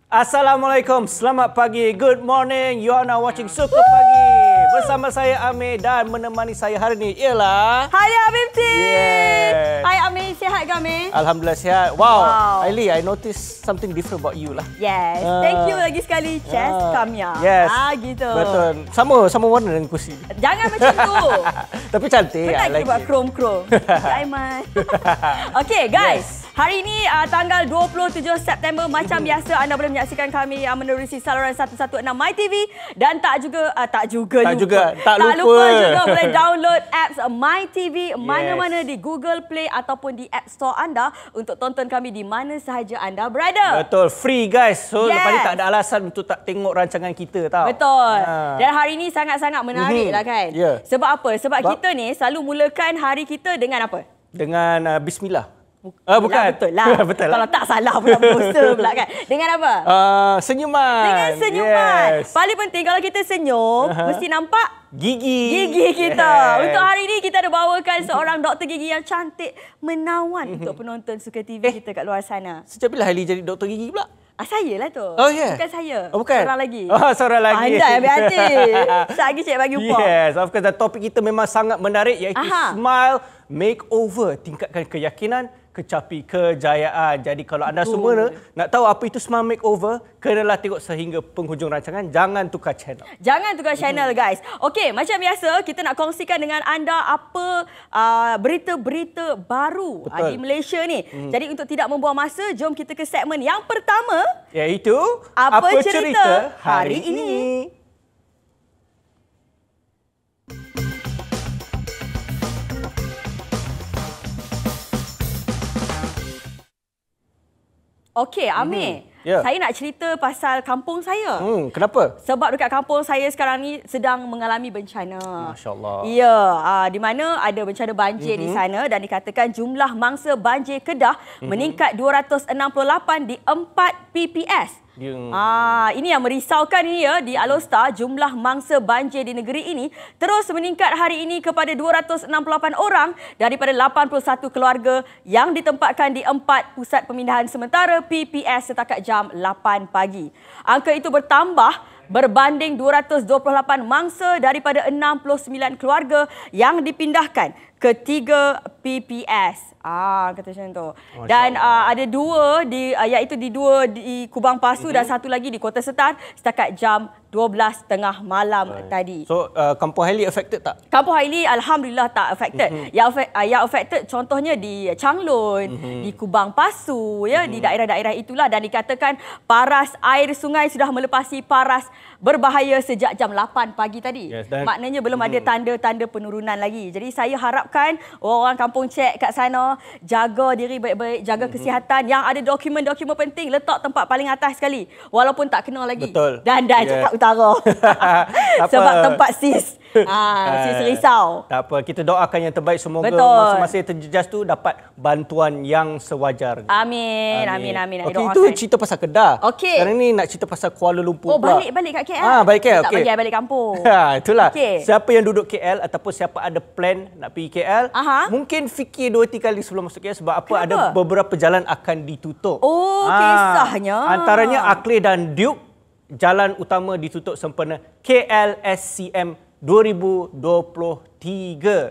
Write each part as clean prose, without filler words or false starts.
Assalamualaikum, selamat pagi, good morning. You are now watching Suka Pagi. Bersama saya Amir dan menemani saya hari ini ialah... Hai Habibti. Yes. Hai Amir, sihat ke Amir? Alhamdulillah sihat. Wow. Aili, I noticed something different about you lah. Yes, thank you lagi sekali Chess Kamia. Yes. Gitu. Betul. Sama warna dengan kursi. Jangan macam tu. Tapi cantik. Pernah I like kita buat it. chrome. Aiman. Okay guys. Hari ini tanggal 27 September macam biasa anda boleh menyaksikan kami menerusi saluran 116 MyTV dan tak lupa juga boleh download apps MyTV mana-mana di Google Play ataupun di App Store anda untuk tonton kami di mana sahaja anda berada. Betul, free guys. So lepas ni tak ada alasan untuk tak tengok rancangan kita tau. Betul. Dan hari ini sangat-sangat menarik lah kan. Sebab apa? Sebab kita ni selalu mulakan hari kita dengan apa? Dengan bismillah. Bukan. Betul lah. Betul Kalau tak salah pula poster pula kan. Dengan apa? Senyuman. Dengan senyuman. Yes. Paling penting kalau kita senyum, mesti nampak gigi kita. Untuk hari ini kita ada bawakan seorang doktor gigi yang cantik menawan untuk penonton Suka TV kita kat luar sana. Sejak bila Hailey jadi doktor gigi pula? Saya lah tu. Oh, yeah. Bukan saya. Oh, bukan? Seorang lagi. Oh, seorang lagi. Pandai ambil hati. Sekejap lagi cik bagi upah. Yes, of course. Topik kita memang sangat menarik iaitu Smile Makeover. Tingkatkan keyakinan, kecapi kejayaan. Jadi kalau anda semua nak tahu apa itu Smile Makeover, kenalah tengok sehingga penghujung rancangan. Jangan tukar channel. Jangan tukar channel guys. Okey, macam biasa kita nak kongsikan dengan anda apa berita-berita baru di Malaysia ni. Jadi untuk tidak membuang masa, jom kita ke segmen yang pertama. Iaitu Apa cerita hari ini? Okey, Amir. Saya nak cerita pasal kampung saya. Kenapa? Sebab dekat kampung saya sekarang ni sedang mengalami bencana. Masya Allah. Ya, di mana ada bencana banjir di sana dan dikatakan jumlah mangsa banjir Kedah meningkat 268 di 4 PPS. Ini yang merisaukan ini ya, di Alostar jumlah mangsa banjir di negeri ini terus meningkat hari ini kepada 268 orang daripada 81 keluarga yang ditempatkan di 4 pusat pemindahan sementara PPS setakat jam 8 pagi. Angka itu bertambah berbanding 228 mangsa daripada 69 keluarga yang dipindahkan ke 3 PPS. Kata macam tu. Dan ada dua iaitu dua di Kubang Pasu dan satu lagi di Kota Setar setakat jam 12.30 malam tadi. So kampung Hailey affected tak? Kampung Hailey alhamdulillah tak affected. Yang affected contohnya di Changlun, di Kubang Pasu ya, di daerah-daerah itulah, dan dikatakan paras air sungai sudah melepasi paras berbahaya sejak jam 8 pagi tadi. Maknanya belum ada tanda-tanda penurunan lagi. Jadi saya harapkan orang kampung cek kat sana jaga diri baik-baik, jaga kesihatan, yang ada dokumen-dokumen penting letak tempat paling atas sekali walaupun tak kena lagi. Betul. Dan cakap utara. Sebab tempat sis risau. Tak apa, kita doakan yang terbaik, semoga masa-masa yang terjejas tu dapat bantuan yang sewajarnya. Amin. Okey, itu cerita pasal Kedah. Sekarang ni nak cerita pasal Kuala Lumpur pula. Balik kat KL. Balik KL. Tak bagi balik kampung. Itulah. Siapa yang duduk KL ataupun siapa ada plan nak pergi KL, mungkin fikir 2-3 kali sebelum masuk KL sebab apa? Ada beberapa jalan akan ditutup. Kisahnya. Antaranya Aclay dan Duke, jalan utama ditutup sempena KLSCM 2023.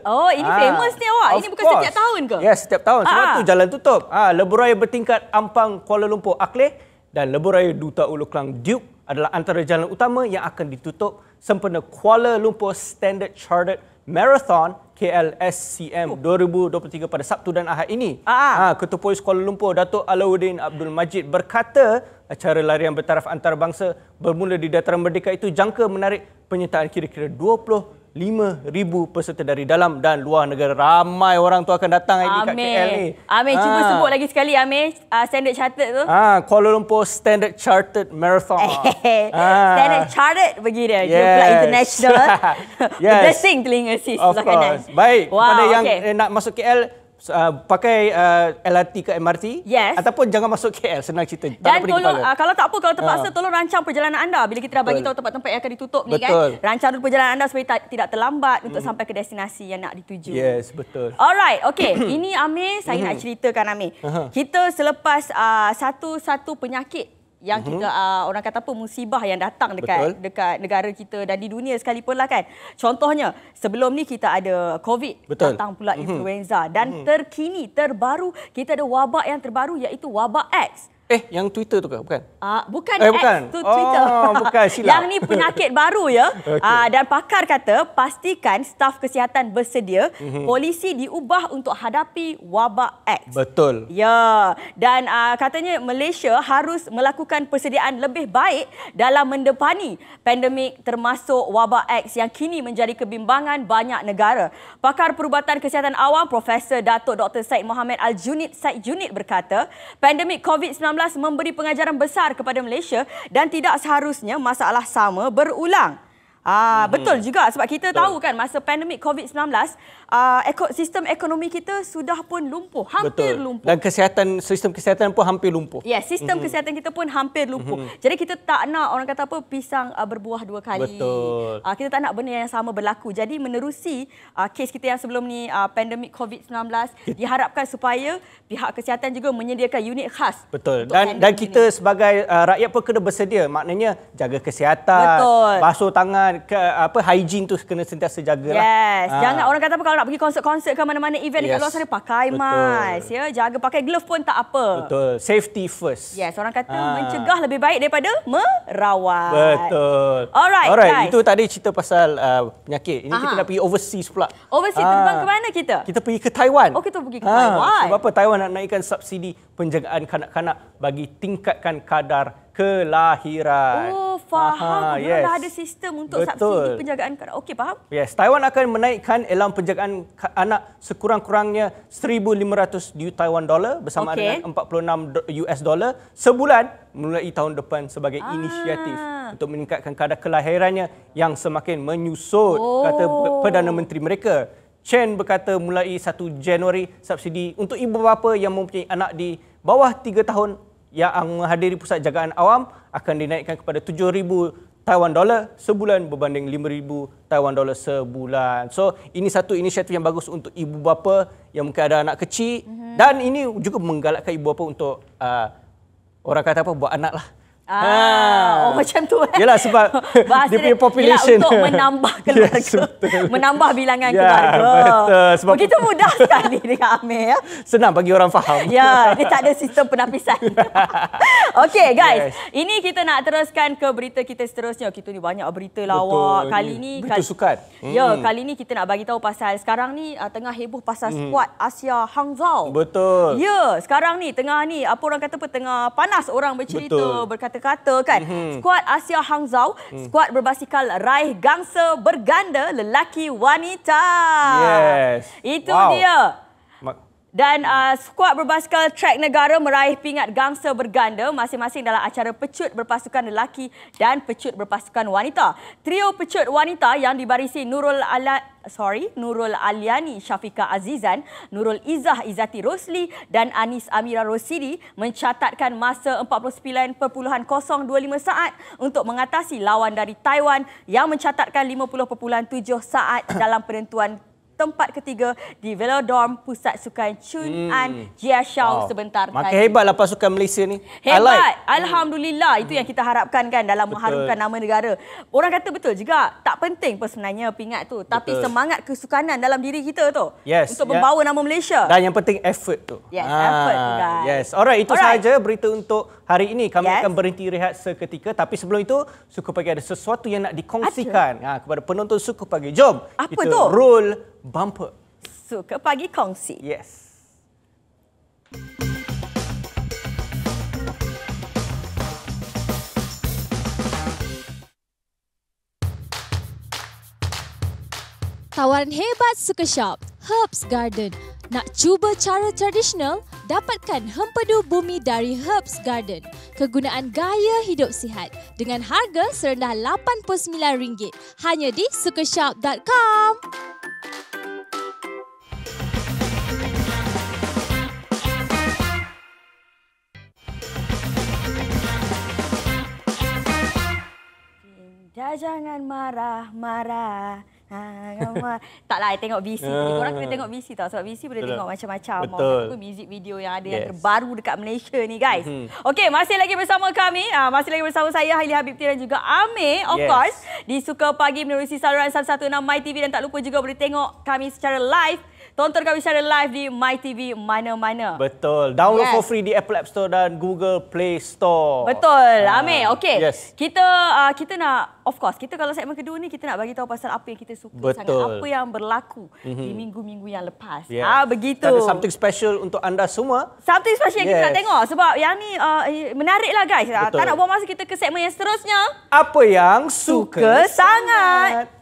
Ini famous ni awak. Ini bukan setiap tahun ke? Ya, setiap tahun. Sebab tu jalan tutup. Lebuh Raya bertingkat Ampang Kuala Lumpur Aclay dan Lebuh Raya Duta Ulu Klang Duke adalah antara jalan utama yang akan ditutup sempena Kuala Lumpur Standard Chartered Marathon KLSCM 2023 pada Sabtu dan Ahad ini. Ketua Polis Kuala Lumpur Datuk Alauddin Abdul Majid berkata acara larian bertaraf antarabangsa bermula di Dataran Merdeka itu jangka menarik penyertaan kira-kira 25,000 peserta dari dalam dan luar negara. Ramai orang tu akan datang ini kat KL ni. Amir, cuba sebut lagi sekali Amir, Standard Chartered tu. Kuala Lumpur Standard Chartered Marathon. Standard Chartered pergi dia. Flight international. Blessing telinga sis sebelah kanan. Baik, kepada yang nak masuk KL, pakai LRT ke MRT ataupun jangan masuk KL, senang cerita. Dan tolong kalau tak apa, kalau terpaksa tolong rancang perjalanan anda bila kita dah bagi tahu tempat-tempat yang akan ditutup ni kan. Rancang dulu perjalanan anda supaya tidak terlambat untuk sampai ke destinasi yang nak dituju. Yes, betul. Alright, okey. Ini Amir, saya nak ceritakan Amir. Kita selepas satu penyakit yang kita orang kata apa musibah yang datang dekat negara kita dan di dunia sekalipun lah kan. Contohnya sebelum ni kita ada COVID, datang pula influenza dan terbaru kita ada wabak yang terbaru iaitu wabak X. Yang Twitter tu ke? Bukan? Bukan bukan. X tu Twitter. Bukan, silap. Yang ni penyakit baru ya. Dan pakar kata pastikan staf kesihatan bersedia, polisi diubah untuk hadapi wabak X. Betul. Ya, dan katanya Malaysia harus melakukan persediaan lebih baik dalam mendepani pandemik termasuk wabak X yang kini menjadi kebimbangan banyak negara. Pakar Perubatan Kesihatan Awam Profesor Datuk Dr. Syed Mohamed Al-Junid Syed Junid berkata, pandemik COVID-19 memberi pengajaran besar kepada Malaysia dan tidak seharusnya masalah sama berulang. Betul juga sebab kita tahu kan masa pandemik COVID-19 sistem ekonomi kita sudah pun lumpuh, hampir lumpuh. Dan sistem kesihatan pun hampir lumpuh. Ya, sistem kesihatan kita pun hampir lumpuh. Jadi kita tak nak orang kata apa pisang berbuah dua kali. Betul. Kita tak nak benda yang sama berlaku. Jadi menerusi kes kita yang sebelum ni pandemik COVID-19 diharapkan supaya pihak kesihatan juga menyediakan unit khas. Betul. Dan kita sebagai rakyat pun kena bersedia. Maknanya jaga kesihatan, basuh tangan, hygiene tu kena sentiasa jaga lah. Yes. Jangan orang kata apa kalau nak pergi konsert ke mana-mana event dekat luar sana pakai mask ya, jaga pakai glove pun tak apa. Betul. Safety first. Yes, orang kata mencegah lebih baik daripada merawat. Betul. Alright, itu tadi cerita pasal penyakit. Ini kita nak pergi overseas pula. Overseas terbang ke mana kita? Kita pergi ke Taiwan. Kita pergi ke Taiwan. Sebab apa? Taiwan nak naikkan subsidi penjagaan kanak-kanak bagi tingkatkan kadar kelahiran. Faham. Dah ada sistem untuk subsidi penjagaan kanak. Okey, faham? Yes, Taiwan akan menaikkan elang penjagaan anak sekurang-kurangnya 1,500 Taiwan dollar bersama dengan 46 US dollar sebulan mulai tahun depan sebagai inisiatif untuk meningkatkan kadar kelahirannya yang semakin menyusut, kata Perdana Menteri mereka. Chen berkata mulai 1 Januari subsidi untuk ibu bapa yang mempunyai anak di bawah 3 tahun yang menghadiri pusat jagaan awam akan dinaikkan kepada 7,000 Taiwan dollar sebulan berbanding 5,000 Taiwan dollar sebulan. So, ini satu inisiatif yang bagus untuk ibu bapa yang mungkin ada anak kecil dan ini juga menggalakkan ibu bapa untuk orang kata apa, buat anak lah. Macam tu Yalah sebab dia punya population untuk menambah keluarga, menambah bilangan keluarga. Betul. Sebab begitu mudah sekali dengan Amir ya. Senang bagi orang faham. Ya, dia tak ada sistem penapisan. Okey guys, ini kita nak teruskan ke berita kita seterusnya. Kita ni banyak berita lawak. Kali ni berita sukan. Ya, kali ni kita nak bagi tahu pasal sekarang ni tengah heboh pasal skuad Asia Hangzhou. Betul. Ya, sekarang ni tengah ni apa orang kata apa, tengah panas orang bercerita, berkata kan. Skuad Asia Hangzhou, skuad berbasikal raih gangsa berganda lelaki wanita. Yes. Itu dia. Dan skuad berbasikal trek negara meraih pingat gangsa berganda masing-masing dalam acara pecut berpasukan lelaki dan pecut berpasukan wanita. Trio pecut wanita yang dibarisi Nurul Aliani Syafiqah Azizan, Nurul Izzah Izzati Rosli dan Anis Amira Rosidi mencatatkan masa 49.025 saat untuk mengatasi lawan dari Taiwan yang mencatatkan 50.7 saat dalam penentuan tempat ketiga di Velodrome Pusat Sukan Chun An Jiashao sebentar tadi. Makin hebatlah pasukan Malaysia ni. Hebat. Alhamdulillah. Itu yang kita harapkan kan dalam mengharumkan nama negara. Orang kata betul juga. Tak penting pun sebenarnya pingat tu. Tapi semangat kesukanan dalam diri kita tu. Untuk membawa nama Malaysia. Dan yang penting effort tu. Yes, effort tu guys. Yes. Alright, itu sahaja berita untuk hari ini. Kami akan berhenti rehat seketika. Tapi sebelum itu, Suku Pagi ada sesuatu yang nak dikongsikan kepada penonton Suku Pagi. Jom. Apa kita tu? Roll bumper. Suka Pagi kongsi. Yes. Tawaran hebat Suka Shop, Herbs Garden. Nak cuba cara tradisional? Dapatkan hempedu bumi dari Herbs Garden. Kegunaan gaya hidup sihat dengan harga serendah RM89 hanya di sukashop.com. Jangan marah-marah, Taklah, I tengok VC. Korang kena tengok VC tau. Sebab VC boleh tengok macam-macam. Betul. Music video yang ada yang terbaru dekat Malaysia ni, guys. Okey, masih lagi bersama kami. Masih lagi bersama saya, Haili Habibti dan juga Amir. Of course, di Suka Pagi menerusi saluran 116 MyTV. Dan tak lupa juga boleh tengok kami secara live. Tonton kami secara live di MyTV mana-mana. Betul. Download for free di Apple App Store dan Google Play Store. Betul. Amir, okey. Yes. Kita nak, of course, kita kalau segmen kedua ni kita nak bagi tahu pasal apa yang kita suka sangat, apa yang berlaku di minggu-minggu yang lepas. Begitu. Ada something special untuk anda semua. Something special yang kita nak tengok sebab yang ni menariklah, guys. Tak nak buang masa, kita ke segmen yang seterusnya. Apa yang suka sangat.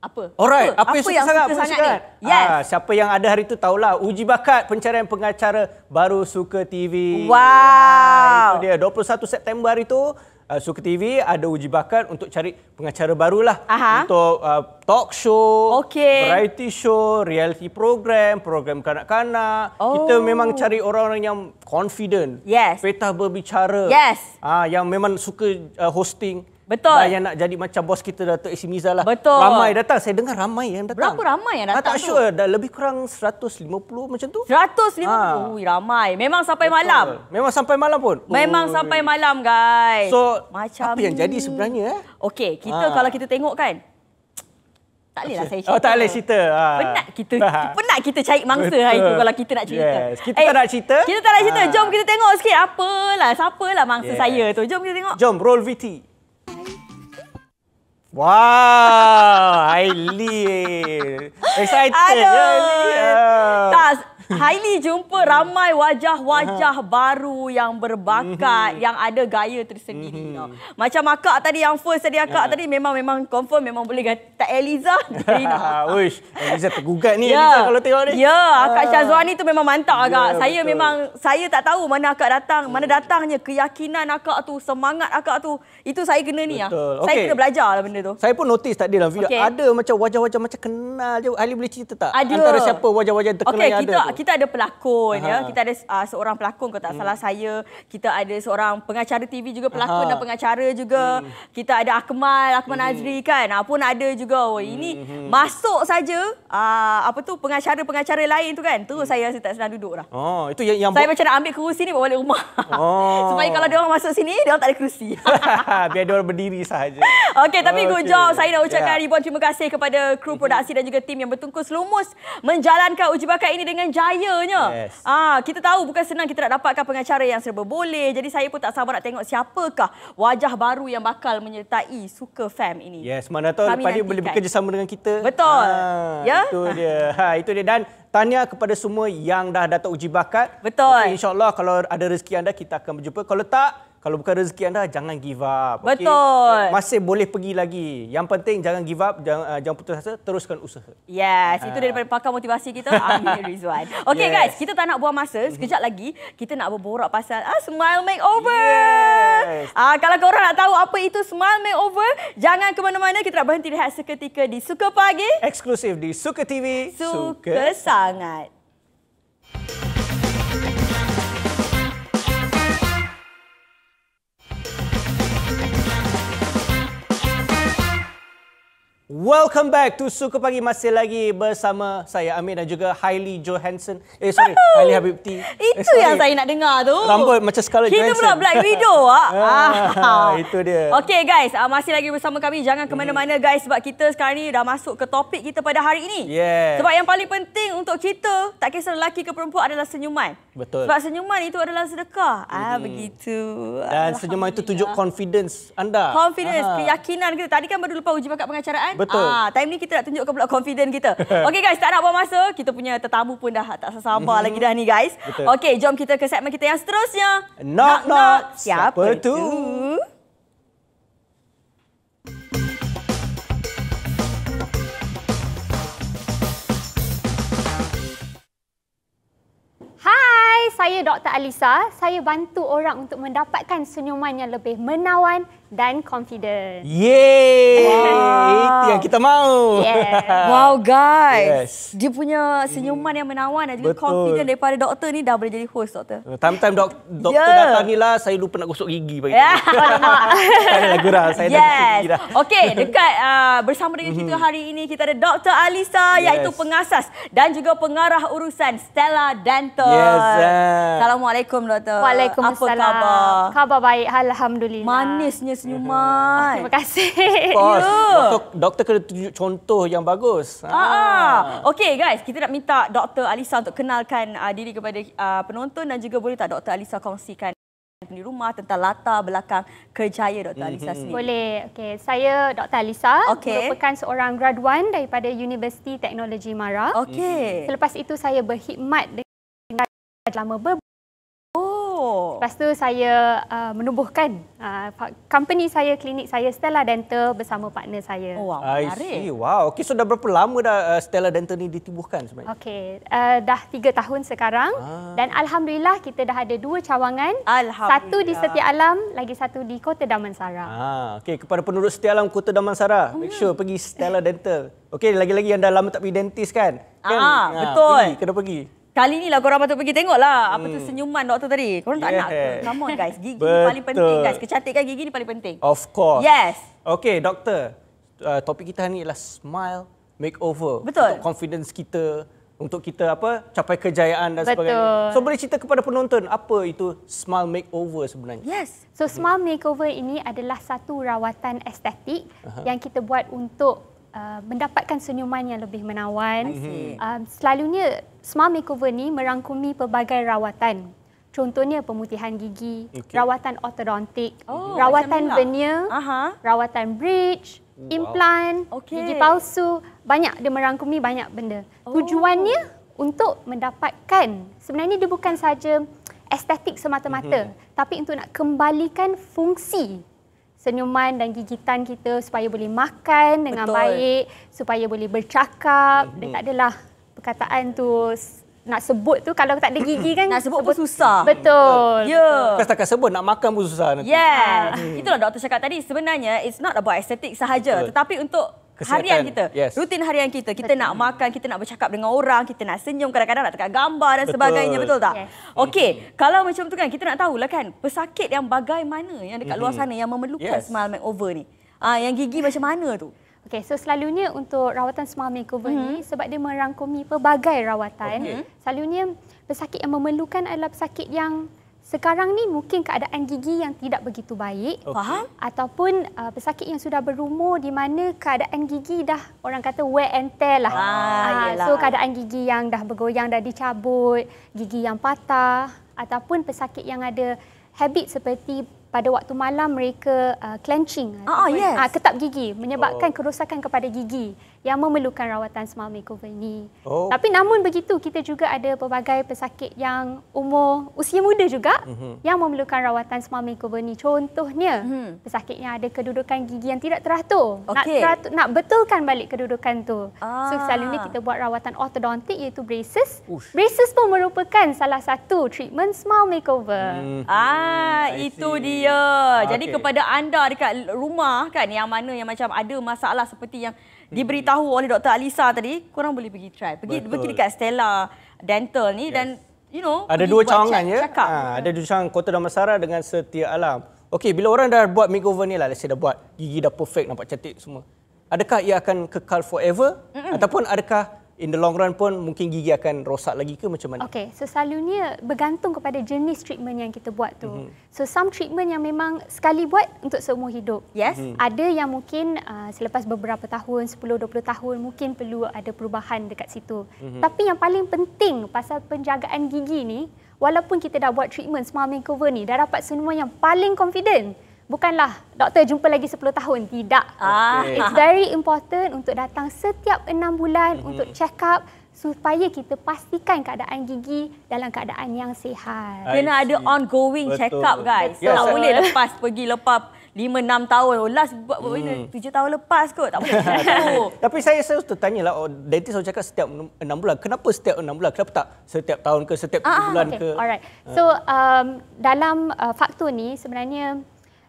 Apa? Alright, apa yang suka sangat? Ni? Yes. Siapa yang ada hari itu tahulah uji bakat pencarian pengacara baru Suka TV. Wow. Itu dia 21 September itu Suka TV ada uji bakat untuk cari pengacara barulah. Untuk talk show, variety show, reality program kanak-kanak. Kita memang cari orang-orang yang confident, petah berbicara, yang memang suka hosting. Betul. Dan yang nak jadi macam bos kita, Datuk Isi Miza lah. Betul. Ramai datang. Saya dengar ramai yang datang. Berapa ramai yang datang? Tak sure. Dah lebih kurang 150 macam tu. 150? Ramai. Memang sampai malam. Memang sampai malam pun. Memang sampai malam, guys. So, macam apa yang jadi sebenarnya? Okey, kita kalau kita tengok kan, tak bolehlah saya cerita. Oh, tak boleh cerita. Penat kita cari mangsa hari tu kalau kita nak cerita. Yes. Kita tak nak cerita. Kita tak nak cerita. Jom kita tengok sikit siapalah mangsa saya tu. Jom kita tengok. Jom, roll VT. Wow, Haili. Excited. Aduh. Tak, Haili jumpa ramai wajah-wajah baru yang berbakat, yang ada gaya tersendiri. Macam akak tadi, yang first tadi akak tadi memang confirm memang boleh kata Eliza. Uish, Eliza tergugat ni Eliza kalau tengok ni. Akak Syazwani tu memang mantap agak. Saya tak tahu mana akak datang, mana datangnya keyakinan akak tu, semangat akak tu. Itu saya kena ni. Saya kena belajar lah benda tu. Saya pun notice tadi dalam video ada macam wajah-wajah macam kenal je. Haili boleh cerita tak? Antara siapa wajah-wajah terkenal yang ada tu? Kita ada pelakon, Kita ada seorang pelakon, kalau tak salah saya. Kita ada seorang pengacara TV juga, pelakon dan pengacara juga. Kita ada Akmal Nazri kan. Pun ada juga. Ini masuk saja pengacara-pengacara lain tu kan. Terus saya tak senang duduk dah. Itu yang saya macam nak ambil kerusi ni bawa balik rumah. Supaya kalau dia orang masuk sini, dia orang tak ada kerusi. Biar dia orang berdiri sahaja. Okey, tapi good job. Saya nak ucapkan ribuan terima kasih kepada kru produksi dan juga tim yang bertungkus lumus menjalankan uji bakat ini dengan jayanya. Kita tahu bukan senang kita nak dapatkan pengacara yang serba boleh. Jadi saya pun tak sabar nak tengok siapakah wajah baru yang bakal menyertai Suka Fam ini. Yes, mana tahu lepas dia boleh bekerjasama dengan kita. Betul. Itu dia. Itu dia. Dan tahniah kepada semua yang dah datang uji bakat. Betul. InsyaAllah kalau ada rezeki anda, kita akan berjumpa. Kalau tak, kalau bukan rezeki anda, jangan give up. Betul. Masih boleh pergi lagi. Yang penting jangan give up, jangan putus asa, teruskan usaha. Yes, itu daripada pakar motivasi kita, Amir Rizwan. Okey guys, kita tak nak buang masa. Sekejap lagi kita nak berborak pasal Smile Makeover. Kalau korang nak tahu apa itu Smile Makeover, jangan ke mana-mana, kita nak berhenti rehat seketika di Suka Pagi. Eksklusif di Suka TV. Suka sangat. Welcome back to Suka Pagi. Masih lagi bersama saya Amir dan juga Haili Johansson. Haili Habibti. Itu yang saya nak dengar tu. Rambut macam Scarlett Johansson. Kita pula Black Widow. Itu dia. Okey guys, masih lagi bersama kami. Jangan ke mana-mana guys, sebab kita sekarang ni dah masuk ke topik kita pada hari ini. Sebab yang paling penting untuk kita, tak kisah lelaki ke perempuan, adalah senyuman. Betul. Sebab senyuman itu adalah sedekah. Begitu. Dan senyuman itu tunjuk confidence anda. Confidence, keyakinan kita. Tadi kan baru lepas uji bakat pengacaraan. Betul. Time ni kita nak tunjukkan pula confident kita. Okey guys, tak nak buang masa. Kita punya tetamu pun dah tak sabar lagi dah ni guys. Okey, jom kita ke segmen kita yang seterusnya. Knock. Siapa tu? Hai, saya Dr. Alisa. Saya bantu orang untuk mendapatkan senyuman yang lebih menawan dan confident. Yeay! Itu yang kita mau. Yes. Wow guys, Yes. dia punya senyuman yang menawan dan juga Betul. confident daripada doktor ni dah boleh jadi host doktor. Time-time doktor Ya. datang ni lah, saya lupa nak gosok gigi pagi. Ya. Adalah gurau, saya dah gosok gigi Yes. dah. Okey, dekat bersama dengan kita hari ini kita ada Dr. Alisa iaitu Yes. pengasas dan juga pengarah urusan Stella Dental. Yes. Assalamualaikum doktor. Waalaikumsalam. Apa khabar? Khabar baik, alhamdulillah. Manisnya senyuman. Terima kasih. Of course. Ya. Doktor kena tunjuk contoh yang bagus. Okey guys, kita nak minta Dr. Alisa untuk kenalkan diri kepada penonton dan juga boleh tak Dr. Alisa kongsikan di rumah tentang latar belakang kerjaya Dr. Alisa sendiri. Boleh. Okey, saya Dr. Alisa, Okey. merupakan seorang graduan daripada Universiti Teknologi Mara. Okey. Selepas itu saya berkhidmat dengan selama Oh. Lepas tu saya menubuhkan company saya, klinik saya Stella Dental bersama partner saya. Oh, wow, I menarik. see. Wow. Okey, so dah berapa lama dah Stella Dental ni ditubuhkan sebenarnya? Okey, dah 3 tahun sekarang dan alhamdulillah kita dah ada 2 cawangan. Alhamdulillah. Satu di Setia Alam, lagi satu di Kota Damansara. Okey, kepada penduduk Setia Alam Kota Damansara, make sure pergi Stella Dental. Okey, lagi-lagi yang dah lama tak pergi dentist kan? Betul. Kena pergi. Kali ni lah korang patut pergi tengoklah apa tu senyuman doktor tadi. Korang tak nak ke? Come on guys, gigi ni paling penting guys. Kecantikan gigi ni paling penting. Of course. Yes. Okey, doktor. Topik kita hari ni adalah smile makeover. Betul. Untuk confidence kita, untuk kita capai kejayaan dan Betul. sebagainya. So boleh cerita kepada penonton apa itu smile makeover sebenarnya? Yes. So smile makeover ini adalah satu rawatan estetik yang kita buat untuk mendapatkan senyuman yang lebih menawan. Selalunya smile makeover ni merangkumi pelbagai rawatan. Contohnya pemutihan gigi, rawatan ortodontik, rawatan veneer, rawatan bridge, implant, gigi palsu. Banyak, dia merangkumi banyak benda. Tujuannya untuk mendapatkan, sebenarnya dia bukan saja estetik semata-mata, tapi untuk nak kembalikan fungsi senyuman dan gigitan kita supaya boleh makan dengan baik, supaya boleh bercakap. Dan tak adalah perkataan tu nak sebut tu kalau tak ada gigi kan Nak sebut pun susah. Betul. Ya. Kan setakat sebut nak makan pun susah nanti. Yes. Itulah doktor cakap tadi, sebenarnya it's not about estetik sahaja, tetapi untuk Kesihatan. harian kita, rutin harian kita, kita nak makan, kita nak bercakap dengan orang, kita nak senyum, kadang-kadang nak tekan gambar dan sebagainya, betul tak? Yes. Okey, kalau macam tu kan, kita nak tahulah kan, pesakit yang bagaimana yang dekat luar sana yang memerlukan smile makeover ni. Yang gigi macam mana tu? Okey, so selalunya untuk rawatan smile makeover ni, sebab dia merangkumi pelbagai rawatan, selalunya pesakit yang memerlukan adalah pesakit yang sekarang ni mungkin keadaan gigi yang tidak begitu baik. Faham? Ataupun pesakit yang sudah berumur di mana keadaan gigi dah orang kata wear and tear lah. So keadaan gigi yang dah bergoyang, dah dicabut, gigi yang patah, ataupun pesakit yang ada habit seperti pada waktu malam mereka clenching, ketap gigi, menyebabkan kerosakan kepada gigi yang memerlukan rawatan smile makeover ini. Tapi namun begitu, kita juga ada pelbagai pesakit yang usia muda juga yang memerlukan rawatan smile makeover ini. Contohnya, pesakit yang ada kedudukan gigi yang tidak teratur. Nak betulkan balik kedudukan tu. So selalunya kita buat rawatan ortodontik iaitu braces. Braces pun merupakan salah satu treatment smile makeover. Itu dia. Jadi kepada anda dekat rumah kan, yang mana yang macam ada masalah seperti yang diberitahu oleh Dr. Alisa tadi, korang boleh pergi try. Pergi dekat Stella Dental ni dan ada 2 cawangan ya. Ada 2 cawangan Kota Damansara dengan Setia Alam. Okey, bila orang dah buat makeover ni lah, let's say dah buat gigi dah perfect, nampak cantik semua. Adakah ia akan kekal forever ataupun adakah in the long run pun mungkin gigi akan rosak lagi ke macam mana? Okey, so selalunya bergantung kepada jenis treatment yang kita buat tu. So some treatment yang memang sekali buat untuk seumur hidup. Yes. Ada yang mungkin selepas beberapa tahun, 10-20 tahun mungkin perlu ada perubahan dekat situ. Tapi yang paling penting pasal penjagaan gigi ni, walaupun kita dah buat treatment smile makeover ni, dah dapat semua yang paling confident. Bukanlah doktor jumpa lagi 10 tahun, tidak. It's very important untuk datang setiap 6 bulan untuk check up supaya kita pastikan keadaan gigi dalam keadaan yang sihat. Kena ada ongoing check up guys. Tak boleh pergi lepas 5-6 tahun. Last buat 7 tahun lepas kot. Tak boleh gitu. Tapi saya selalu tertanyalah, dentist selalu cakap setiap 6 bulan. Kenapa setiap 6 bulan? Kenapa tak setiap tahun ke, setiap 7 bulan ke? Alright. So dalam faktor ni sebenarnya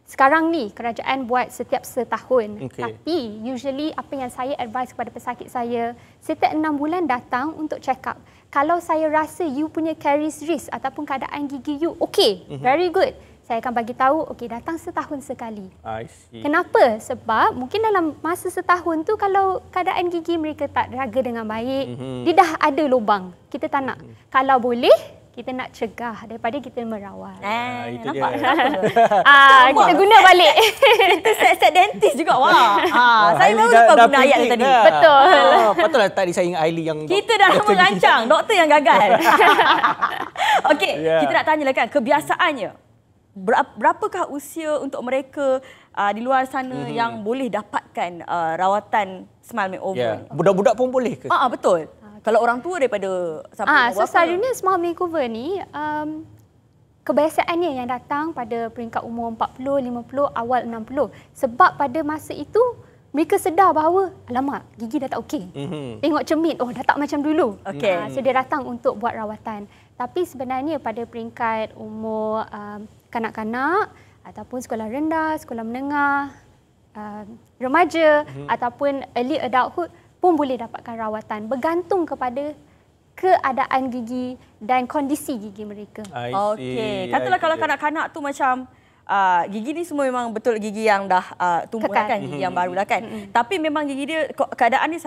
sekarang ni kerajaan buat setiap setahun. Okey. Tapi usually apa yang saya advise kepada pesakit saya, setiap 6 bulan datang untuk check up. Kalau saya rasa you punya caries risk ataupun keadaan gigi you okey, very good, saya akan bagi tahu okey datang setahun sekali. I see. Kenapa? Sebab mungkin dalam masa setahun tu kalau keadaan gigi mereka tak jaga dengan baik, dia dah ada lubang. Kita tak nak. Kalau boleh kita nak cegah daripada kita merawat. Itu nampak? dia. Kita guna balik. Kita set dentist juga. Wah. Saya Aili baru dah lupa guna ayat pening tu tadi. dah. Betul. Patutlah tadi saya ingat Aili yang Kita dah lama rancang, doktor yang gagal. Okey, kita nak tanyalah kan, kebiasaannya. Berapakah usia untuk mereka di luar sana yang boleh dapatkan rawatan smile makeover? Budak-budak pun boleh ke? Betul. Kalau orang tua daripada sampai So selalunya smile makeover ni kebiasaannya yang datang pada peringkat umur 40, 50, awal 60. Sebab pada masa itu mereka sedar bahawa alamak, gigi dah tak okey. Tengok cermin, dah tak macam dulu. Okey. So dia datang untuk buat rawatan. Tapi sebenarnya pada peringkat umur kanak-kanak ataupun sekolah rendah, sekolah menengah, remaja ataupun early adulthood pun boleh dapatkan rawatan bergantung kepada keadaan gigi dan kondisi gigi mereka. Okey. Katalah kalau kanak-kanak tu macam gigi ni semua memang betul gigi yang dah tumbuh dah kan, gigi yang baru dah kan. Tapi memang gigi dia keadaan dia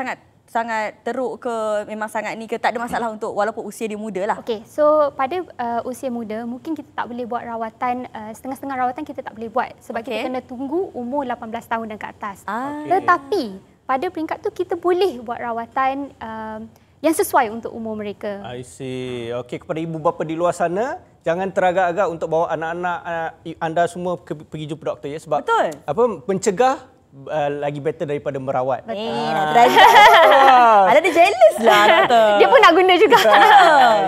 sangat teruk ke, memang sangat ni ke, tak ada masalah untuk walaupun usia dia muda lah. Okey, so pada usia muda mungkin kita tak boleh buat rawatan, setengah-setengah rawatan kita tak boleh buat sebab kita kena tunggu umur 18 tahun dan ke atas. Tetapi pada peringkat tu kita boleh buat rawatan yang sesuai untuk umur mereka. I see. Okey, kepada ibu bapa di luar sana, jangan teragak-agak untuk bawa anak-anak anda semua pergi jumpa doktor ya, sebab Betul. mencegah lagi better daripada merawat. Ada dia jealous lah doktor. Dia pun nak guna juga.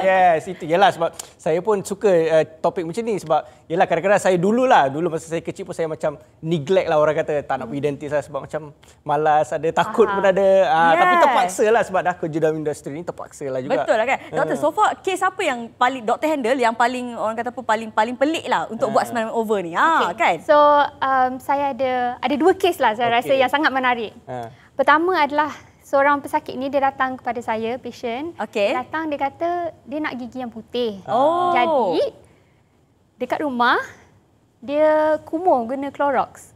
Yes, itu yalah sebab saya pun suka topik macam ni sebab yalah kadang-kadang saya dulu masa saya kecil pun saya macam neglect lah, orang kata tak nak pergi dentist lah sebab macam malas, ada takut pun ada. Tapi terpaksa lah sebab dah kerja dalam industri ni, terpaksa lah juga. Betul lah kan. Doktor, so far kes apa yang paling doktor handle yang paling orang kata apa paling pelik lah untuk buat smile makeover ni? Kan? So saya ada 2 kes lah saya rasa yang sangat menarik. Pertama adalah seorang pesakit ni dia datang kepada saya, patient. Dia datang, dia kata dia nak gigi yang putih. Jadi dekat rumah dia kumur guna Clorox.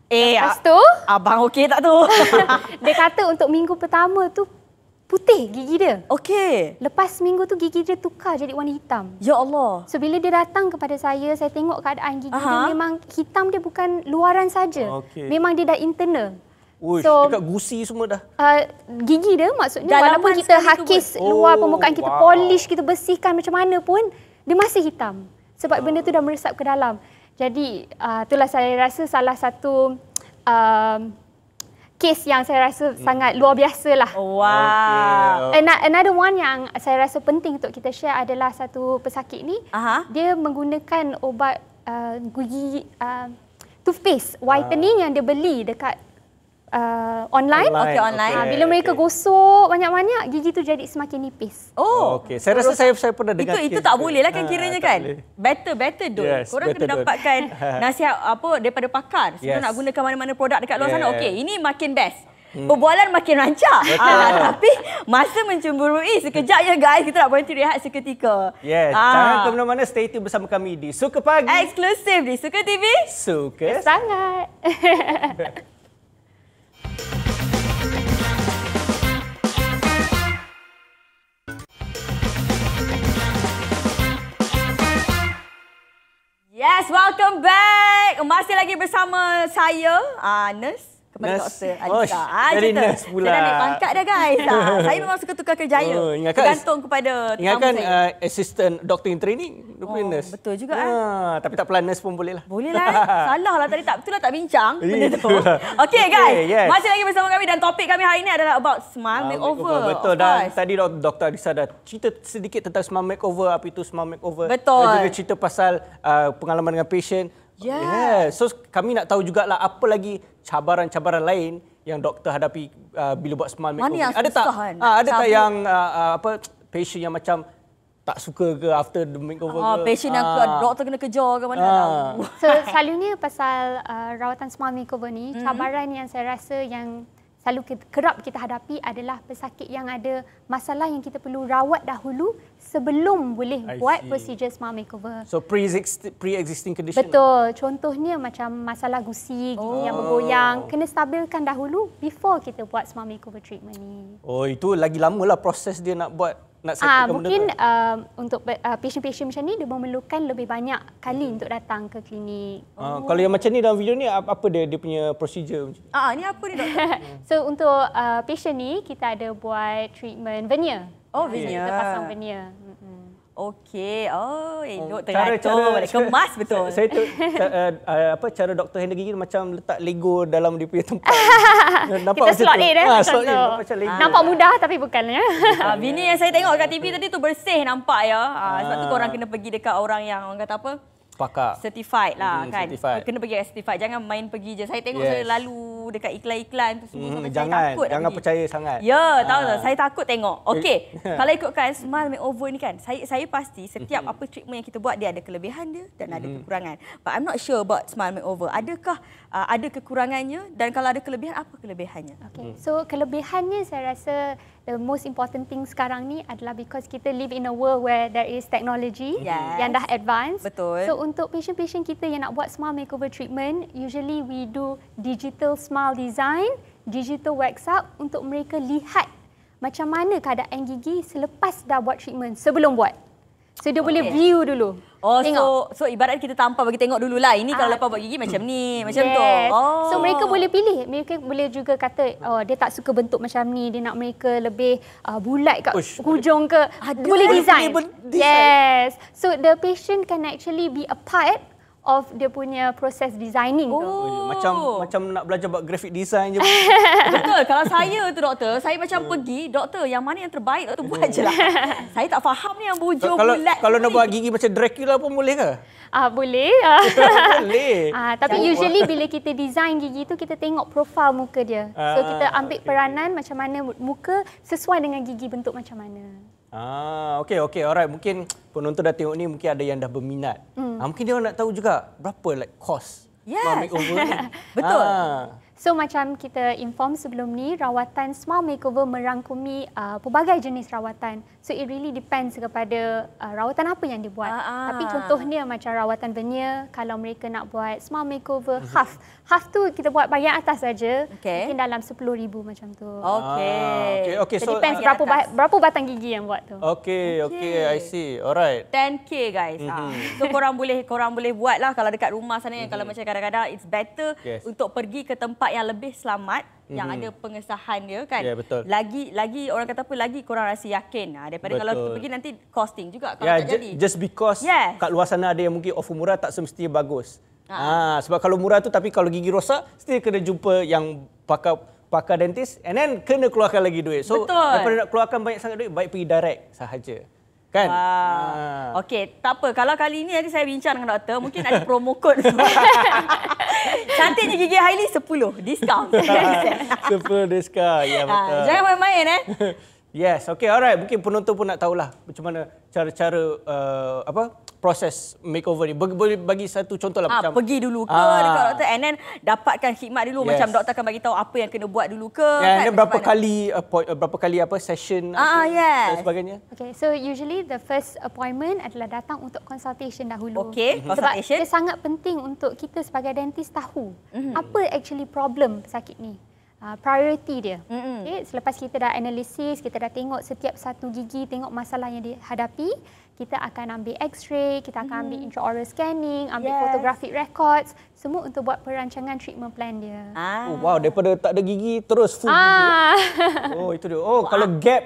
Lepas tu abang okey tak tu? dia kata untuk minggu pertama tu putih gigi dia. Lepas minggu tu gigi dia tukar jadi warna hitam. Ya Allah. So bila dia datang kepada saya tengok keadaan gigi dia memang hitam, dia bukan luaran saja. Memang dia dah internal. Dekat gusi semua dah. Gigi dia maksudnya Dalaman walaupun kita sekali tu hakis luar permukaan, kita polish, kita bersihkan macam mana pun, dia masih hitam. Sebab benda tu dah meresap ke dalam. Jadi itulah saya rasa salah satu kes yang saya rasa sangat luar biasa lah. Another one yang saya rasa penting untuk kita share adalah satu pesakit ni, dia menggunakan obat gigi toothpaste whitening yang dia beli dekat online. Bila mereka gosok banyak-banyak, gigi tu jadi semakin nipis. Saya rasa saya pernah dengar. Itu tak boleh lah kan kiranya kan. Better dose. Yes, korang kena dapatkan nasihat daripada pakar sebelum nak gunakan mana-mana produk dekat luar sana. Ini makin best. Perbualan makin rancak. Tapi masa mencemburui sekejap ya guys. Kita nak berhenti rehat seketika. Jangan ke mana-mana, stay tune bersama kami di Suka Pagi. Eksklusif di Suka TV. Suka sangat. Yes, welcome back. Masih lagi bersama saya, nurse kepada Dr. Alisa. Jadi nurse pula. Saya dah naik pangkat dah guys. Saya memang suka tukar kerjaya. Bergantung kepada ingatkan assistant doctor in training, nurse. Betul juga. Tapi tak apalah, nurse pun boleh lah. Boleh lah. Salah lah tadi, betul lah tak bincang benda tu. Okay guys, masih lagi bersama kami dan topik kami hari ini adalah about smile makeover. Betul, dan tadi Dr. Alisa dah cerita sedikit tentang smile makeover, apa itu smile makeover. Betul. Dan juga cerita pasal pengalaman dengan patient. So kami nak tahu jugalah apa lagi cabaran-cabaran lain yang doktor hadapi bila buat smile makeover. Mana yang ada tak? susah kan? Ada tak yang patient yang macam tak suka ke after the makeover ke? Patient yang doktor kena kejar ke mana tak tahu. So selalunya pasal rawatan smile makeover ni, cabaran yang saya rasa yang selalu kerap kita hadapi adalah pesakit yang ada masalah yang kita perlu rawat dahulu sebelum boleh buat procedure smile makeover. So pre-existing condition. Betul. Contohnya macam masalah gusi, gigi yang bergoyang, kena stabilkan dahulu before kita buat smile makeover treatment ni. Oh, itu lagi lama lah proses dia nak buat. Mungkin untuk patient-patient macam ni dia memerlukan lebih banyak kali untuk datang ke klinik. Kalau yang macam ni dalam video ni apa dia punya procedure? Ni apa ni doktor? So untuk patient ni kita ada buat treatment veneer. Veneer. Kita pasang veneer. Okey. Elok teratur. Kemas betul. Saya tu cara doktor handle gigi macam letak Lego dalam dia punya tempat. Nampak kita slot in slot in macam Lego. Nampak mudah tapi bukannya. Bini yang saya tengok kat TV tadi tu bersih nampak ya. Sebab tu korang kena pergi dekat orang yang orang kata apa? Pakar. Certified lah kan. Certified. Kena pergi kat certified. Jangan main pergi je. Saya tengok saya lalu dekat iklan-iklan tu semua sampai saya takut. Jangan percaya sangat. Ya, tahu tak? Saya takut tengok. Okey, kalau ikutkan smile makeover ni kan, saya pasti setiap apa treatment yang kita buat dia ada kelebihan dia dan ada kekurangan. But I'm not sure about smile makeover. Adakah ada kekurangannya dan kalau ada kelebihan apa kelebihannya? Okay. So kelebihannya saya rasa the most important thing sekarang ni adalah because kita live in a world where there is technology yang dah advance. Betul. So untuk patient-patient kita yang nak buat smile makeover treatment, usually we do digital smile design, digital wax up untuk mereka lihat macam mana keadaan gigi selepas dah buat treatment sebelum buat. So dia boleh view dulu. So ibarat kita tampar bagi tengok dululah. Ini kalau lepas buat gigi macam ni, macam tu. So mereka boleh pilih. Mereka boleh juga kata dia tak suka bentuk macam ni, dia nak mereka lebih bulat kat hujung ke. Boleh design. Yes. So the patient can actually be a part of dia punya proses designing tu. Macam nak belajar buat graphic design je. Betul. Kalau saya tu doktor, saya macam pergi, doktor yang mana yang terbaik doktor buat je lah. Saya tak faham ni yang bujur bulat. Kalau nak buat gigi macam Dracula pun boleh ke? Boleh. Boleh. Tapi usually bila kita design gigi tu kita tengok profil muka dia. So kita ambil peranan macam mana muka sesuai dengan gigi bentuk macam mana. Okey, alright. Mungkin penonton dah tengok ni, mungkin ada yang dah berminat. Mungkin dia nak tahu juga berapa cost makeover ni. Betul. So macam kita inform sebelum ni, rawatan smile makeover merangkumi pelbagai jenis rawatan. So it really depends kepada rawatan apa yang dibuat. Tapi contohnya macam rawatan veneer, kalau mereka nak buat smile makeover half. Half tu kita buat bahagian atas saja. Mungkin dalam 10,000 macam tu. Okey. So depends berapa batang gigi yang buat tu. Okey, I see. Alright. 10K guys. So korang boleh buat lah kalau dekat rumah sana yang kalau macam kadang-kadang it's better untuk pergi ke tempat yang lebih selamat, yang ada pengesahan dia kan. Betul. Lagi orang kata apa, lagi korang rasa yakin daripada kalau pergi nanti costing juga kalau tak jadi. Just because kat luar sana ada yang mungkin offer murah tak semestinya bagus. Sebab kalau murah tu tapi kalau gigi rosak still kena jumpa yang pakar dentist and then kena keluarkan lagi duit. So daripada nak keluarkan banyak sangat duit, baik pergi direct sahaja. Kan? Okey, tak apa. Kalau kali ini nanti saya bincang dengan doktor, mungkin ada promo code. Cantiknya gigi Hailey 10 diskaun. 10 diskaun. Ya, betul. Jangan main-main Yes, okey, alright. Mungkin penonton pun nak tahulah macam mana cara-cara proses makeover ni. Boleh bagi satu contoh lah macam pergi dulu ke dekat doktor and then dapatkan khidmat dulu macam doktor akan bagi tahu apa yang kena buat dulu ke kan, berapa kali session dan sebagainya. Okay, so usually the first appointment adalah datang untuk consultation dahulu. Okay, consultation. Sebab dia sangat penting untuk kita sebagai dentist tahu apa actually problem sakit ni. Priority dia. Okay, selepas kita dah analisis, kita dah tengok setiap satu gigi, tengok masalah yang dihadapi, kita akan ambil x-ray, kita akan ambil intraoral scanning, ambil photographic records, semua untuk buat perancangan treatment plan dia. Wow, daripada tak ada gigi terus full gigi. Itu dia. Kalau gap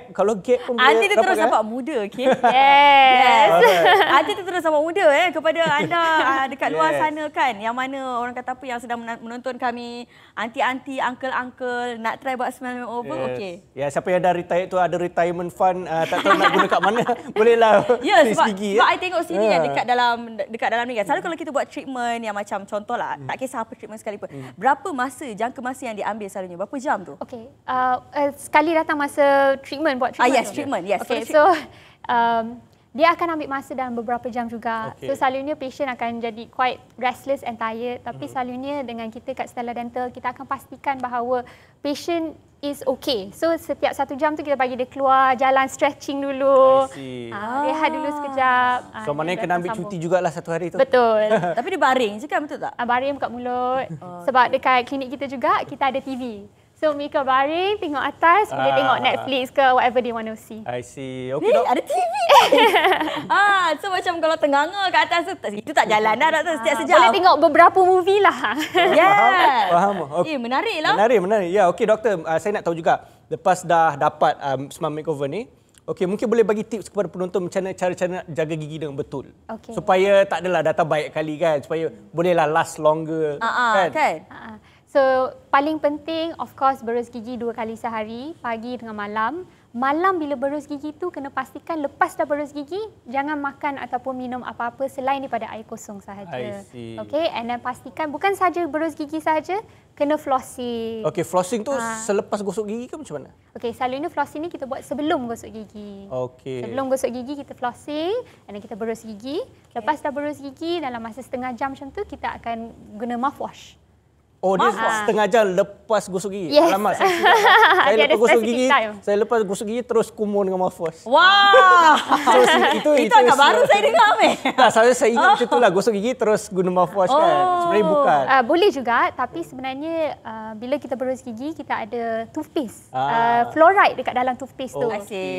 pun boleh. Nanti tu terus nampak muda, okey. Yes. Nanti tu terus nampak muda kepada anda dekat luar sana kan, yang mana orang kata apa yang sedang menonton kami, anti-anti, uncle-uncle nak try buat smile makeover, okey. Ya, siapa yang dah retired tu ada retirement fund, tak tahu nak guna kat mana, bolehlah. Sebab I tengok sini kan dekat dalam ni kan. Selalu kalau kita buat treatment yang macam contohlah, tak kisah apa treatment sekalipun. Berapa jangka masa yang diambil selalunya? Berapa jam tu? Okey. Sekali datang masa treatment buat treatment. Treatment. Yes. Okay, so dia akan ambil masa dalam beberapa jam juga. So selalunya patient akan jadi quite restless and tired. Tapi selalunya dengan kita kat Stella Dental, kita akan pastikan bahawa patient is okay. So setiap 1 jam tu kita bagi dia keluar, jalan stretching dulu. Rehat dulu sekejap. So maknanya kena ambil cuti jugalah satu hari tu. Betul. Tapi dia baring je kan, betul tak? Baring buka mulut. Sebab dekat klinik kita juga, kita ada TV. So mereka baring, tengok atas, boleh tengok Netflix ke whatever they want to see. I see. Okay, Dok. Ada TV. So macam kalau tenganga kat atas tu, itu tak jalan dah doktor setiap sejam. Boleh tengok beberapa movie lah. Yeah. Faham. Okay. Menarik lah. Menarik. Ya, okey doktor. Saya nak tahu juga, lepas dah dapat smart makeover ni, okey, mungkin boleh bagi tips kepada penonton macam mana cara nak jaga gigi dengan betul. Supaya tak adalah datang banyak kali kan, supaya bolehlah last longer kan. So, paling penting of course berus gigi 2 kali sehari, pagi dengan malam. Malam bila berus gigi tu kena pastikan lepas dah berus gigi jangan makan ataupun minum apa-apa selain daripada air kosong sahaja. Okey, and then pastikan bukan saja berus gigi sahaja, kena flossing. Okey, flossing tu selepas gosok gigi ke macam mana? Okey, selalunya flossing ni kita buat sebelum gosok gigi. Okey. Sebelum gosok gigi kita flossing, and then kita berus gigi. Lepas dah berus gigi dalam masa setengah jam macam tu kita akan guna mouthwash. Oh, dia setengah jam lepas gosok gigi? Yes. Alamak, saya lepas gosok gigi, saya lepas gosok gigi terus kumur dengan mouthwash. Wah! So, itu agak baru saya dengar, Meh. Tak, saya ingat macam itulah, gosok gigi terus guna mouthwash kan. Sebenarnya bukan. Boleh juga, tapi sebenarnya bila kita berus gigi, kita ada toothpaste. Fluoride dekat dalam toothpaste tu.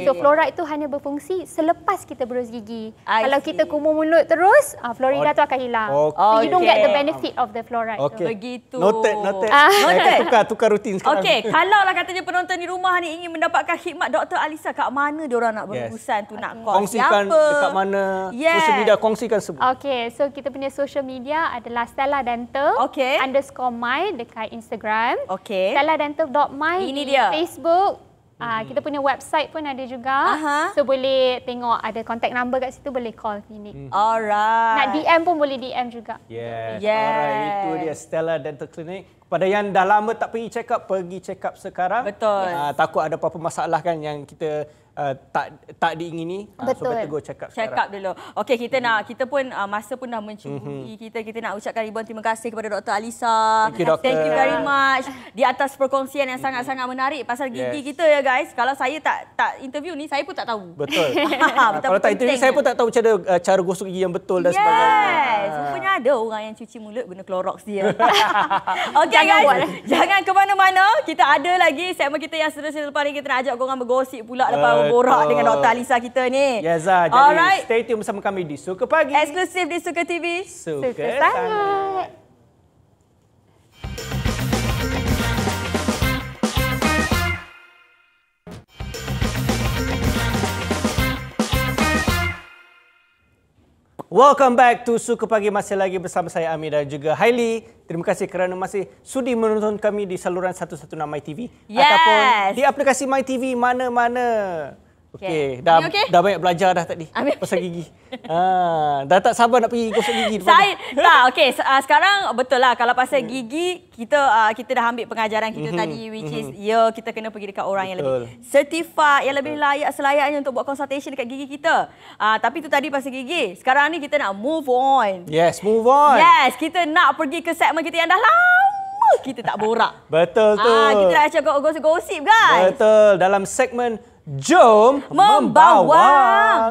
So, fluoride tu hanya berfungsi selepas kita berus gigi. Kalau kita kumur mulut terus, fluorida tu akan hilang. So, you don't get the benefit of the fluoride tu. Begitu. Noted. Saya akan tukar rutin sekarang. Okey, kalau lah katanya penonton di rumah ni ingin mendapatkan khidmat Dr. Alisa, kat mana diorang nak berurusan tu, nak call kongsikan siapa? Dekat mana? Social media, kongsikan sebut. Okey, so kita punya social media adalah Stella Dental _my dekat Instagram. StellaDental.my ini di dia. Facebook. Kita punya website pun ada juga. So boleh tengok ada contact number kat situ, boleh call klinik. Alright. Nak DM pun boleh DM juga. Yes. Alright, itu dia Stella Dental Clinic. Kepada yang dah lama tak pergi check up, pergi check up sekarang. Betul. Takut ada apa-apa masalah kan yang kita tak diingini. So better go check up sekarang. Check up dulu. Okey, kita pun masa pun dah mencuburi. Kita nak ucapkan ribuan terima kasih kepada Dr. Alisa. Thank you very much di atas perkongsian yang sangat-sangat menarik pasal gigi kita ya guys. Kalau saya tak interview ni, saya pun tak tahu. Betul. Kalau tak interview, saya pun tak tahu macam mana cara gosok gigi yang betul dan sebagainya. Rupanya ada orang yang cuci mulut guna Clorox dia. Okey guys, jangan ke mana-mana. Kita ada lagi segmen kita yang seterusnya lepas ni. Kita nak ajak korang bergosip pula lepas borak dengan Dr. Alisa kita ni. Yeza, jadi stay tune bersama kami di Suka Pagi. Eksklusif di Suka TV. Suka sangat. Welcome back to Suka Pagi, masih lagi bersama saya Amir dan juga Hailey. Terima kasih kerana masih sudi menonton kami di saluran 116 MyTV ataupun di aplikasi MyTV mana-mana. Okey, dah banyak belajar dah tadi pasal gigi. Dah tak sabar nak pergi gosok gigi. Sekarang betul lah kalau pasal gigi kita dah ambil pengajaran kita tadi, which is kita kena pergi dekat orang yang lebih certified, yang lebih layak selayaknya untuk buat consultation dekat gigi kita. Tapi tu tadi pasal gigi. Sekarang ni kita nak move on. Yes, move on. Yes, kita nak pergi ke segmen kita yang dah lama kita tak borak. Betul tu. Kita dah cakap gosip-gosip guys. Betul, dalam segmen Jom Membawang.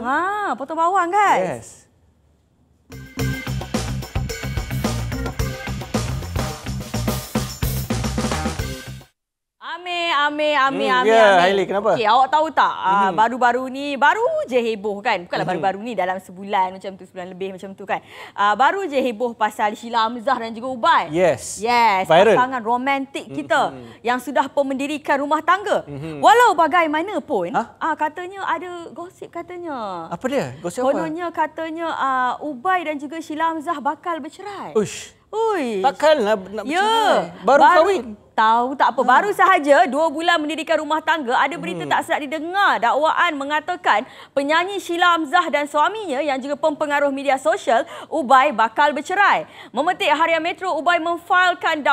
Potong bawang guys. Yes. Amin. Hailey, kenapa? Okey, awak tahu tak baru-baru ni, baru je heboh kan? Bukanlah baru-baru ni, dalam sebulan macam tu, sebulan lebih macam tu kan. Baru je heboh pasal Sheila Hamzah dan juga Ubay. Yes. Viral. Pasangan romantik kita yang sudah pun mendirikan rumah tangga. Walau bagaimanapun, katanya ada gosip katanya. Apa dia? Gosip apa? Kononnya katanya Ubay dan juga Sheila Hamzah bakal bercerai. Takkanlah nak bercerai. Baru kahwin. Tahu tak apa, baru sahaja 2 bulan mendirikan rumah tangga, ada berita tak sedap didengar. Dakwaan mengatakan penyanyi Sheila Hamzah dan suaminya yang juga pempengaruh media sosial Ubay bakal bercerai. Memetik Harian Metro, Ubay memfailkan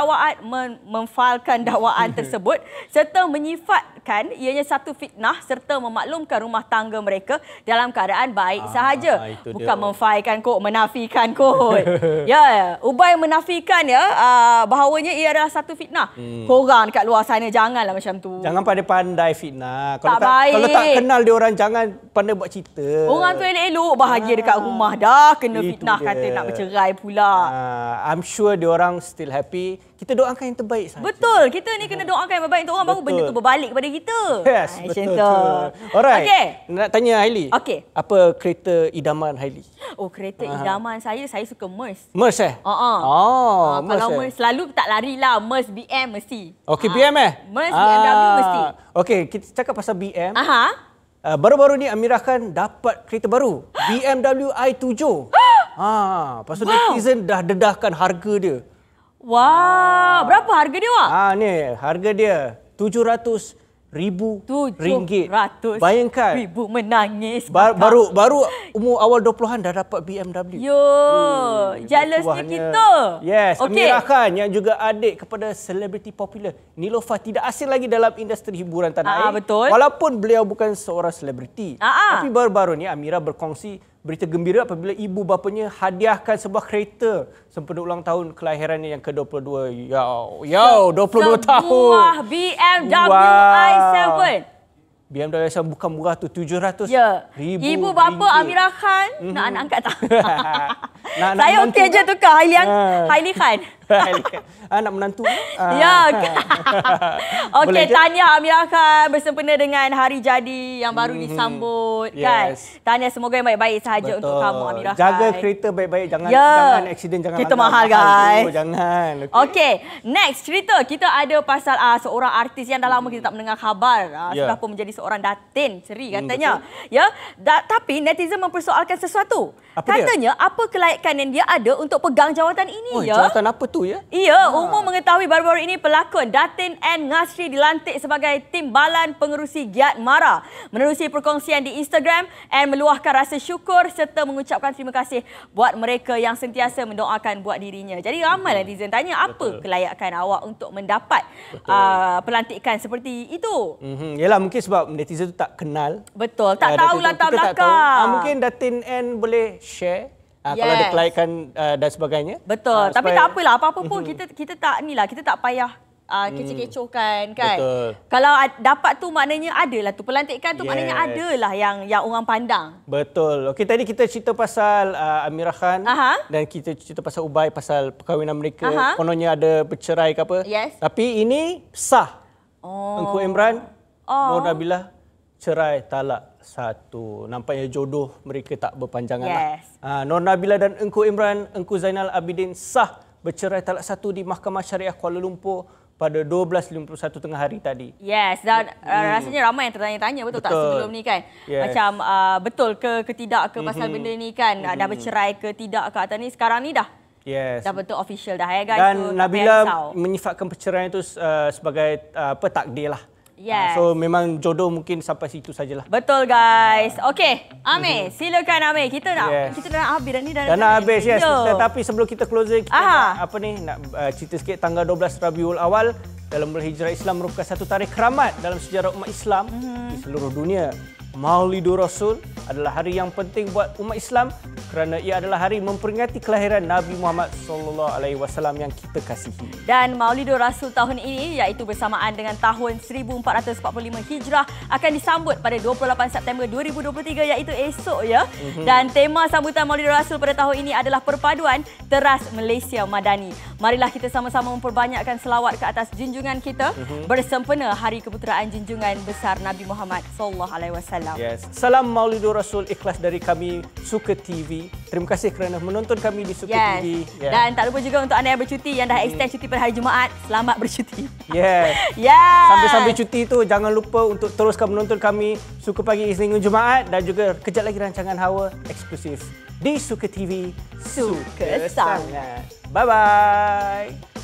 dakwaan tersebut serta menyifatkan mengatakan ianya satu fitnah serta memaklumkan rumah tangga mereka dalam keadaan baik sahaja. Bukan memfaikan kot, menafikan kot. Ya, Ubay menafikan bahawanya ia adalah satu fitnah. Korang dekat luar sana janganlah macam tu. Jangan pandai-pandai fitnah. Tak baik. Kalau tak kenal dia orang, jangan pandai buat cerita. Orang tu elok-elok bahagia dekat rumah dah kena fitnah kata nak bercerai pula. I'm sure dia orang still happy. Kita doakan yang terbaik saja. Betul. Kita ni kena doakan yang terbaik untuk orang baru benda tu berbalik kepada kita. Yes, betul. Alright. Okay. Nak tanya Hailey. Okay. Apa kereta idaman Hailey? Oh, kereta idaman saya suka Merc. Merc Kalau Merc selalu tak larilah. Merc BM mesti. Okey, BM Merc BMW mesti. Okey, kita cakap pasal BM. Baru-baru ni Amirah Khan dapat kereta baru. BMW i7. Lepas tu netizen dah dedahkan harga dia. Wah, berapa harga dia, Wak? Ni harga dia RM700,000. Bayangkan. RM700,000 menangis. Baru umur awal 20-an dah dapat BMW. Jealous ni kita. Yes, Amirah Khan yang juga adik kepada selebriti popular Niloufar tidak asing lagi dalam industri hiburan tanah air. Betul. Walaupun beliau bukan seorang selebriti. Tapi baru-baru ni Amirah berkongsi berita gembira apabila ibu bapanya hadiahkan sebuah kereta sempena ulang tahun kelahirannya yang ke-22. 22 tahun. Sebuah BMW i7. BMW i7 bukan murah tu, RM700,000. Ibu bapa Amirah Khan nak anak angkat tak? Saya okey je tukar Hailey Khan. Nak menantu. Okey, tahniah Amirah Khan bersempena dengan hari jadi yang baru disambut kan. Tahniah, semoga yang baik-baik sahaja untuk kamu Amirah Khan. Jaga kereta baik-baik, jangan accident, jangan kereta mahal guys. Jangan. Okey, next cerita kita ada pasal seorang artis yang dah lama kita tak mendengar khabar. Sudah pun menjadi seorang datin ceri katanya. Tapi netizen mempersoalkan sesuatu. Katanya apa kelaikan yang dia ada untuk pegang jawatan ini jawatan apa tu ya? Umum mengetahui baru-baru ini pelakon Datin N. Ngasri dilantik sebagai timbalan pengerusi Giat Mara. Menerusi perkongsian di Instagram, N meluahkan rasa syukur serta mengucapkan terima kasih buat mereka yang sentiasa mendoakan buat dirinya. Jadi ramai netizen tanya apa kelayakan awak untuk mendapat pelantikan seperti itu. Yalah, mungkin sebab netizen tu tak kenal. Betul, tak tahu latar belakang. Mungkin Datin N boleh share. Kalau ada kelaikan dan sebagainya. Betul. Tapi tak apalah, apa-apa pun kita tak kita tak payah kecoh-kecohkan kan. Betul. Kalau dapat tu maknanya adalah tu pelantikan tu maknanya adalah yang orang pandang. Betul. Okey, tadi kita cerita pasal Amirah Khan dan kita cerita pasal Ubay pasal perkahwinan mereka. Kononnya ada bercerai ke apa. Tapi ini sah. Engku Imran, Nur Nabilah cerai talak satu. Nampaknya jodoh mereka tak berpanjangan lah. Nur Nabilah dan Engku Imran, Engku Zainal Abidin sah bercerai talak satu di Mahkamah Syariah Kuala Lumpur pada 12.51 tengah hari tadi. Dan rasanya ramai yang tertanya-tanya betul tak sebelum ni kan. Macam betul ke tidak ke pasal benda ni kan. Dah bercerai ke tidak ke atas ni sekarang ni dah. Dah betul official dah ya guys. Dan Nabilah menyifatkan perceraian itu sebagai takdir lah. So memang jodoh mungkin sampai situ sajalah. Betul guys. Okey, Amir, silakan Amir. Kita nak habis dah ni dah nak habis Tetapi sebelum kita closing kita nak cerita sikit tanggal 12 Rabiul Awal dalam berhijrah Islam merupakan satu tarikh keramat dalam sejarah umat Islam di seluruh dunia. Maulidur Rasul adalah hari yang penting buat umat Islam kerana ia adalah hari memperingati kelahiran Nabi Muhammad SAW yang kita kasihi. Dan Maulidur Rasul tahun ini iaitu bersamaan dengan tahun 1445 Hijrah akan disambut pada 28 September 2023 iaitu esok ya. Dan tema sambutan Maulidur Rasul pada tahun ini adalah perpaduan teras Malaysia Madani. Marilah kita sama-sama memperbanyakkan selawat ke atas junjungan kita bersempena Hari Keputeraan Junjungan Besar Nabi Muhammad SAW. Salam Maulidur Rasul ikhlas dari kami Suka TV. Terima kasih kerana menonton kami di Suka TV. Dan tak lupa juga untuk anda yang bercuti yang dah extend cuti pada hari Jumaat, selamat bercuti. Sambil-sambil cuti tu jangan lupa untuk teruskan menonton kami Suka Pagi Isnin Jumaat dan juga kejap lagi rancangan Hawa eksklusif di Suka TV. Suka sangat. Bye bye.